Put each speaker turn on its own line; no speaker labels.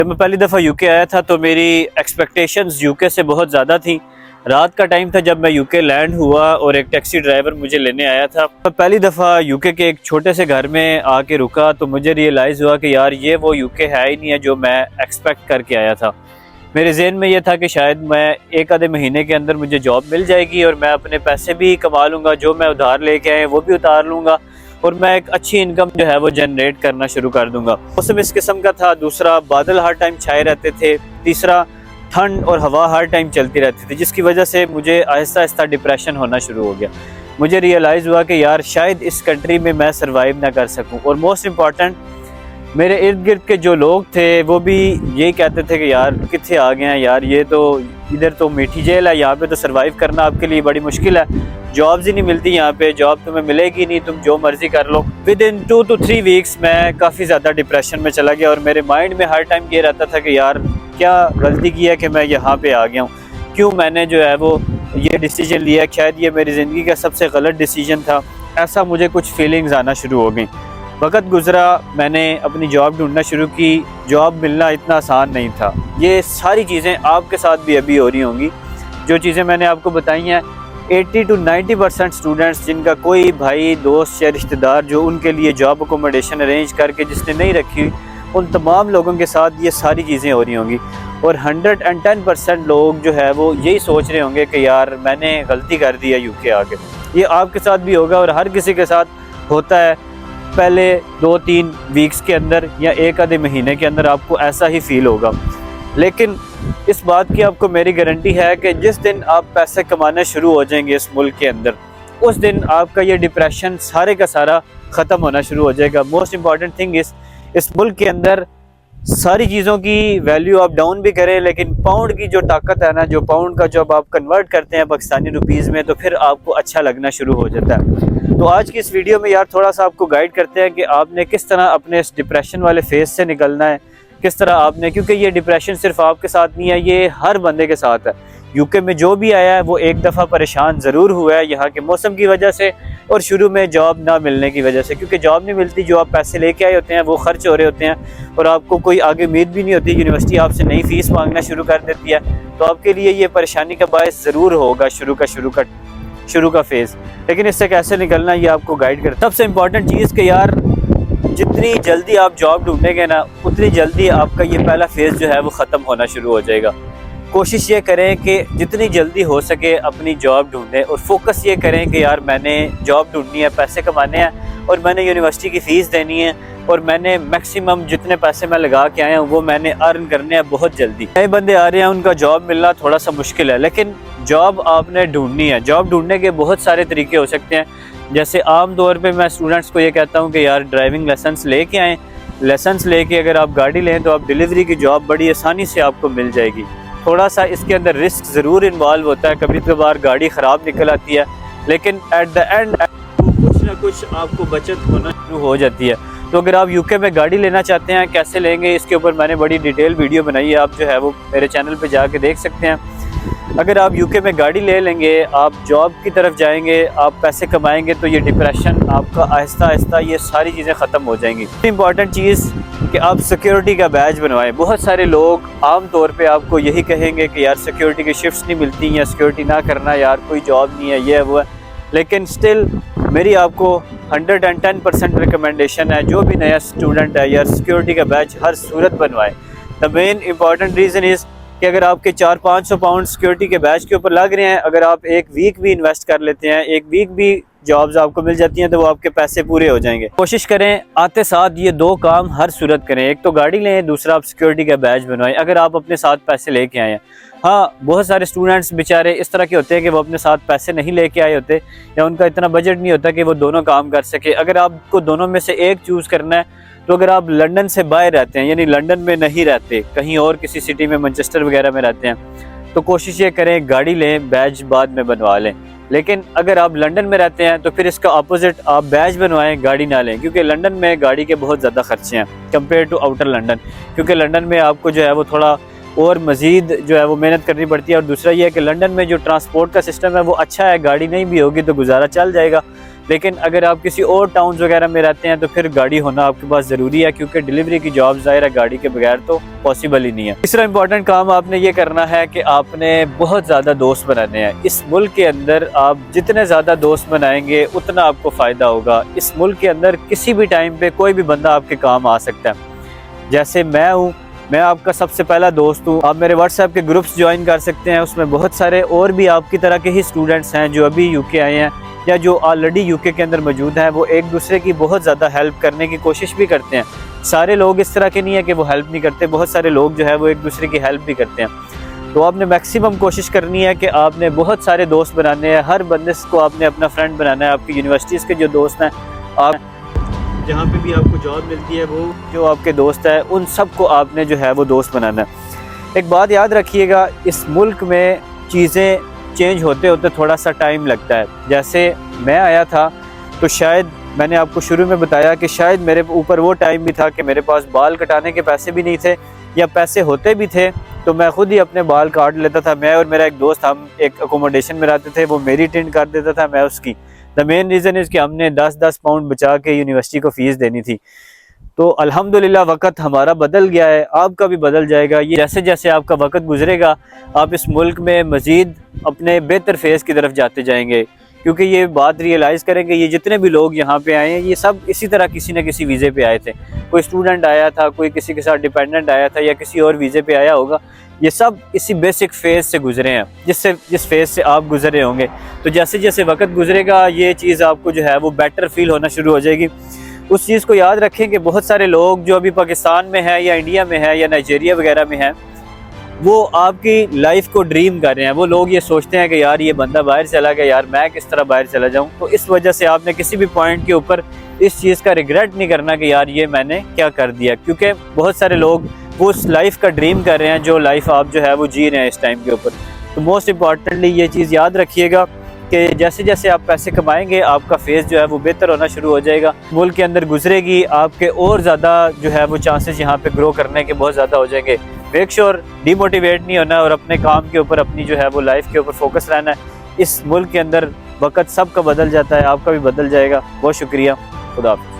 जब मैं पहली दफ़ा यूके आया था तो मेरी एक्सपेक्टेशंस यूके से बहुत ज़्यादा थी। रात का टाइम था जब मैं यूके लैंड हुआ और एक टैक्सी ड्राइवर मुझे लेने आया था। मैं पहली दफ़ा यूके के एक छोटे से घर में आके रुका तो मुझे रियलाइज़ हुआ कि यार ये वो यूके है ही नहीं है जो मैं एक्सपेक्ट करके आया था। मेरे जहन में ये था कि शायद मैं एक आधे महीने के अंदर मुझे जॉब मिल जाएगी और मैं अपने पैसे भी कमा लूँगा, जो मैं उधार लेके आए वो भी उतार लूँगा और मैं एक अच्छी इनकम जो है वो जनरेट करना शुरू कर दूंगा। मौसम इस किस्म का था, दूसरा बादल हर टाइम छाए रहते थे, तीसरा ठंड और हवा हर टाइम चलती रहती थी, जिसकी वजह से मुझे आहिस्ता आहिस्ता डिप्रेशन होना शुरू हो गया। मुझे रियलाइज़ हुआ कि यार शायद इस कंट्री में मैं सर्वाइव ना कर सकूं। और मोस्ट इम्पॉर्टेंट, मेरे इर्द गिर्द के जो लोग थे वो भी यही कहते थे कि यार कितने आ गए हैं यार, ये तो इधर तो मीठी जेल है, यहाँ पे तो सर्वाइव करना आपके लिए बड़ी मुश्किल है, जॉब्स ही नहीं मिलती यहाँ पे, जॉब तुम्हें मिलेगी नहीं, तुम जो मर्जी कर लो। विद इन 2 to 3 वीक्स मैं काफ़ी ज़्यादा डिप्रेशन में चला गया और मेरे माइंड में हर टाइम ये रहता था कि यार क्या गलती की है कि मैं यहाँ पे आ गया हूँ, क्यों मैंने जो है वो ये डिसीजन लिया, शायद ये मेरी ज़िंदगी का सबसे गलत डिसीजन था। ऐसा मुझे कुछ फीलिंग्स आना शुरू हो गई। वक्त गुजरा, मैंने अपनी जॉब ढूंढना शुरू की। जॉब मिलना इतना आसान नहीं था। ये सारी चीज़ें आपके साथ भी अभी हो रही होंगी, जो चीज़ें मैंने आपको बताई हैं। 80 to 90% स्टूडेंट्स जिनका कोई भाई दोस्त या रिश्तेदार जो उनके लिए जॉब अकोमोडेशन अरेंज करके जिसने नहीं रखी, उन तमाम लोगों के साथ ये सारी चीज़ें हो रही होंगी। और 110% लोग जो है वो यही सोच रहे होंगे कि यार मैंने गलती कर दी है यूके आके। ये आपके साथ भी होगा और हर किसी के साथ होता है। पहले 2-3 वीक्स के अंदर या एक आधे महीने के अंदर आपको ऐसा ही फील होगा, लेकिन इस बात की आपको मेरी गारंटी है कि जिस दिन आप पैसे कमाने शुरू हो जाएंगे इस मुल्क के अंदर, उस दिन आपका ये डिप्रेशन सारे का सारा ख़त्म होना शुरू हो जाएगा। मोस्ट इम्पॉर्टेंट थिंग इस मुल्क के अंदर सारी चीज़ों की वैल्यू आप डाउन भी करें, लेकिन पाउंड की जो ताकत है ना, जो पाउंड का जब आप कन्वर्ट करते हैं पाकिस्तानी रुपीज़ में, तो फिर आपको अच्छा लगना शुरू हो जाता है। तो आज की इस वीडियो में यार थोड़ा सा आपको गाइड करते हैं कि आपने किस तरह अपने इस डिप्रेशन वाले फेज से निकलना है, किस तरह आपने, क्योंकि ये डिप्रेशन सिर्फ आपके साथ नहीं है, ये हर बंदे के साथ है। यूके में जो भी आया है वो एक दफ़ा परेशान ज़रूर हुआ है यहाँ के मौसम की वजह से और शुरू में जॉब ना मिलने की वजह से, क्योंकि जॉब नहीं मिलती, जो आप पैसे लेके आए होते हैं वो खर्च हो रहे होते हैं और आपको कोई आगे उम्मीद भी नहीं होती। यूनिवर्सिटी आपसे नई फ़ीस मांगना शुरू कर देती है, तो आपके लिए ये परेशानी का बायस ज़रूर होगा शुरू का फेज़। लेकिन इससे कैसे निकलना ये आपको गाइड कर। सबसे इम्पॉर्टेंट चीज़ कि यार जितनी जल्दी आप जॉब ढूंढेंगे ना, उतनी जल्दी आपका ये पहला फेज़ जो है वो ख़त्म होना शुरू हो जाएगा। कोशिश ये करें कि जितनी जल्दी हो सके अपनी जॉब ढूंढें और फोकस ये करें कि यार मैंने जॉब ढूंढनी है, पैसे कमाने हैं और मैंने यूनिवर्सिटी की फ़ीस देनी है और मैंने मैक्सिमम जितने पैसे मैं लगा के आया हूँ वो मैंने अर्न करने हैं बहुत जल्दी। नए बंदे आ रहे हैं, उनका जॉब मिलना थोड़ा सा मुश्किल है, लेकिन जॉब आपने ढूंढनी है। जॉब ढूंढने के बहुत सारे तरीके हो सकते हैं। जैसे आम तौर पे मैं स्टूडेंट्स को ये कहता हूँ कि यार ड्राइविंग लाइसेंस लेके आएँ। लाइसेंस लेके अगर आप गाड़ी लें तो आप डिलीवरी की जॉब बड़ी आसानी से आपको मिल जाएगी। थोड़ा सा इसके अंदर रिस्क ज़रूर इन्वॉल्व होता है, कभी कभार गाड़ी ख़राब निकल आती है, लेकिन एट द एंड कुछ ना कुछ आपको बचत होना शुरू हो जाती है। तो अगर आप यूके में गाड़ी लेना चाहते हैं, कैसे लेंगे, इसके ऊपर मैंने बड़ी डिटेल वीडियो बनाई है, आप जो है वो मेरे चैनल पे जाके देख सकते हैं। अगर आप यूके में गाड़ी ले लेंगे, आप जॉब की तरफ जाएंगे, आप पैसे कमाएंगे, तो ये डिप्रेशन आपका आहिस्ता आहिस्ता ये सारी चीज़ें ख़त्म हो जाएंगी। इंपॉर्टेंट चीज़ कि आप सिक्योरिटी का बैज बनवाएं। बहुत सारे लोग आम तौर पे आपको यही कहेंगे कि यार सिक्योरिटी की शिफ्ट्स नहीं मिलती या सिक्योरिटी ना करना, यार कोई जॉब नहीं है, ये है वो है, लेकिन स्टिल मेरी आपको 110% रिकमेंडेशन है, जो भी नया स्टूडेंट है यार सिक्योरिटी का बैच हर सूरत बनवाएं। The main important reason is कि अगर आपके 400-500 पाउंड सिक्योरिटी के बैच के ऊपर लग रहे हैं, अगर आप एक वीक भी इन्वेस्ट कर लेते हैं, एक वीक भी जॉब्स आपको मिल जाती हैं, तो वो आपके पैसे पूरे हो जाएंगे। कोशिश करें आते साथ ये 2 काम हर सूरत करें, एक तो गाड़ी लें, दूसरा आप सिक्योरिटी का बैच बनवाएं अगर आप अपने साथ पैसे लेके आए हैं। हाँ, बहुत सारे स्टूडेंट्स बेचारे इस तरह के होते हैं कि वो अपने साथ पैसे नहीं लेके आए होते या उनका इतना बजट नहीं होता कि वो दोनों काम कर सके। अगर आपको दोनों में से एक चूज़ करना है, तो अगर आप लंदन से बाहर रहते हैं, यानी लंदन में नहीं रहते, कहीं और किसी सिटी में, मैनचेस्टर वगैरह में रहते हैं, तो कोशिश ये करें गाड़ी लें, बैच बाद में बनवा लें। लेकिन अगर आप लंदन में रहते हैं तो फिर इसका अपोजिट, आप बैच बनवाएं, गाड़ी ना लें, क्योंकि लंदन में गाड़ी के बहुत ज़्यादा खर्चे हैं कंपेयर टू आउटर लंदन। क्योंकि लंदन में आपको जो है वो थोड़ा और मज़ीद जो है वो मेहनत करनी पड़ती है। और दूसरा ये है कि लंदन में जो ट्रांसपोर्ट का सिस्टम है वो अच्छा है, गाड़ी नहीं भी होगी तो गुजारा चल जाएगा, लेकिन अगर आप किसी और टाउन वगैरह में रहते हैं तो फिर गाड़ी होना आपके पास ज़रूरी है, क्योंकि डिलीवरी की जॉब ज़ाहिर है गाड़ी के बगैर तो पॉसिबल ही नहीं है। तीसरा इंपॉर्टेंट काम आपने ये करना है कि आपने बहुत ज़्यादा दोस्त बनाने हैं। इस मुल्क के अंदर आप जितने ज़्यादा दोस्त बनाएंगे उतना आपको फ़ायदा होगा। इस मुल्क के अंदर किसी भी टाइम पे कोई भी बंदा आपके काम आ सकता है। जैसे मैं हूँ, मैं आपका सबसे पहला दोस्त हूँ। आप मेरे व्हाट्सएप के ग्रुप्स ज्वाइन कर सकते हैं, उसमें बहुत सारे और भी आपकी तरह के ही स्टूडेंट्स हैं जो अभी यूके आए हैं या जो ऑलरेडी यूके के अंदर मौजूद हैं। वो एक दूसरे की बहुत ज़्यादा हेल्प करने की कोशिश भी करते हैं। सारे लोग इस तरह के नहीं है कि वो हेल्प नहीं करते, बहुत सारे लोग जो है वो एक दूसरे की हेल्प भी करते हैं। तो आपने मैक्सिमम कोशिश करनी है कि आपने बहुत सारे दोस्त बनाने हैं। हर बंदे को आपने अपना फ्रेंड बनाना है। आपकी यूनिवर्सिटीज़ के जो दोस्त हैं, आप जहाँ पे भी आपको जॉब मिलती है, वो जो आपके दोस्त है उन सबको आपने जो है वो दोस्त बनाना है। एक बात याद रखिएगा, इस मुल्क में चीज़ें चेंज होते होते थोड़ा सा टाइम लगता है। जैसे मैं आया था तो शायद मैंने आपको शुरू में बताया कि शायद मेरे ऊपर वो टाइम भी था कि मेरे पास बाल कटाने के पैसे भी नहीं थे, या पैसे होते भी थे तो मैं खुद ही अपने बाल काट लेता था। मैं और मेरा एक दोस्त, हम एक अकोमोडेशन में रहते थे, वो मेरी टेंट कर देता था, मैं उसकी। द मेन रीज़न इज़ कि हमने 10-10 पाउंड बचा के यूनिवर्सिटी को फ़ीस देनी थी। तो अल्हम्दुलिल्लाह वक़्त हमारा बदल गया है, आपका भी बदल जाएगा। ये जैसे जैसे आपका वक़्त गुजरेगा आप इस मुल्क में मज़ीद अपने बेहतर फेज़ की तरफ जाते जाएंगे, क्योंकि ये बात रियलाइज़ करेंगे ये जितने भी लोग यहाँ पे आए हैं ये सब इसी तरह किसी न किसी वीज़े पे आए थे। कोई स्टूडेंट आया था, कोई किसी के साथ डिपेंडेंट आया था, या किसी और वीज़े पे आया होगा। ये सब इसी बेसिक फेज़ से गुजरे हैं जिस फेज़ से आप गुजरे होंगे। तो जैसे जैसे वक्त गुजरेगा ये चीज़ आपको जो है वो बेटर फील होना शुरू हो जाएगी। उस चीज़ को याद रखें कि बहुत सारे लोग जो अभी पाकिस्तान में है या इंडिया में है या नाइजीरिया वगैरह में है, वो आपकी लाइफ को ड्रीम कर रहे हैं। वो लोग ये सोचते हैं कि यार ये बंदा बाहर चला गया, यार मैं किस तरह बाहर चला जाऊं। तो इस वजह से आपने किसी भी पॉइंट के ऊपर इस चीज़ का रिग्रेट नहीं करना कि यार ये मैंने क्या कर दिया, क्योंकि बहुत सारे लोग वो उस लाइफ का ड्रीम कर रहे हैं जो लाइफ आप जो है वो जी रहे हैं इस टाइम के ऊपर। तो मोस्ट इम्पॉर्टेंटली ये चीज़ याद रखिएगा कि जैसे जैसे आप पैसे कमाएंगे आपका फेस जो है वो बेहतर होना शुरू हो जाएगा, मुल्क के अंदर गुजरेगी, आपके और ज़्यादा जो है वो चांसेस यहाँ पे ग्रो करने के बहुत ज़्यादा हो जाएंगे। मेक श्योर डीमोटिवेट नहीं होना और अपने काम के ऊपर, अपनी जो है वो लाइफ के ऊपर फोकस रहना है। इस मुल्क के अंदर वक्त सबका बदल जाता है, आपका भी बदल जाएगा। बहुत शुक्रिया, खुदा हाफ़िज़।